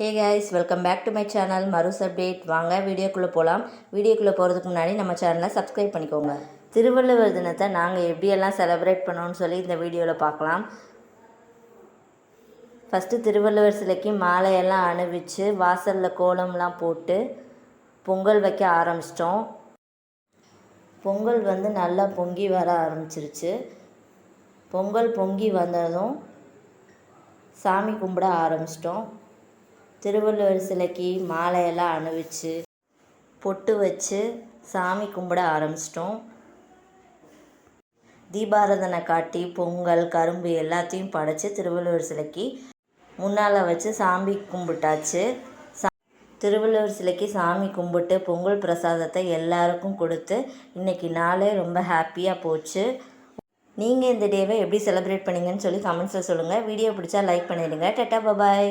Hey guys, welcome back to my channel மருஸ் update. வாங்க வீடியோக்குள்ளே போகலாம். வீடியோக்குள்ளே போகிறதுக்கு முன்னாடி நம்ம சேனலை சப்ஸ்கிரைப் பண்ணிக்கோங்க. திருவள்ளுவர் தினத்தை நாங்கள் எப்படியெல்லாம் செலிப்ரேட் பண்ணோன்னு சொல்லி இந்த வீடியோவில் பார்க்கலாம். ஃபஸ்ட்டு திருவள்ளுவர் சிலைக்கு மாலையெல்லாம் அணிவிச்சு வாசலில் கோலம்லாம் போட்டு பொங்கல் வைக்க ஆரம்பிச்சிட்டோம். பொங்கல் நல்லா பொங்கி வர ஆரம்பிச்சிருச்சு. பொங்கல் பொங்கி வந்ததும் சாமி கும்பிட ஆரம்பிச்சிட்டோம். திருவள்ளுவர் சிலைக்கு மாலையெல்லாம் அணிவிச்சு பொட்டு வச்சு சாமி கும்பிட ஆரம்பிச்சிட்டோம். தீபாராதனை காட்டி பொங்கல் கரும்பு எல்லாத்தையும் படைச்சி திருவள்ளுவர் சிலைக்கு முன்னால் வச்சு சாமி கும்பிட்டாச்சு. திருவள்ளுவர் சிலைக்கு சாமி கும்பிட்டு பொங்கல் பிரசாதத்தை எல்லாருக்கும் கொடுத்து இன்றைக்கி நாளே ரொம்ப ஹாப்பியாக போச்சு. நீங்கள் இந்த டேவை எப்படி செலிப்ரேட் பண்ணீங்கன்னு சொல்லி கமெண்ட்ஸில் சொல்லுங்கள். வீடியோ பிடிச்சா லைக் பண்ணிடுங்க. டாடா பாய்.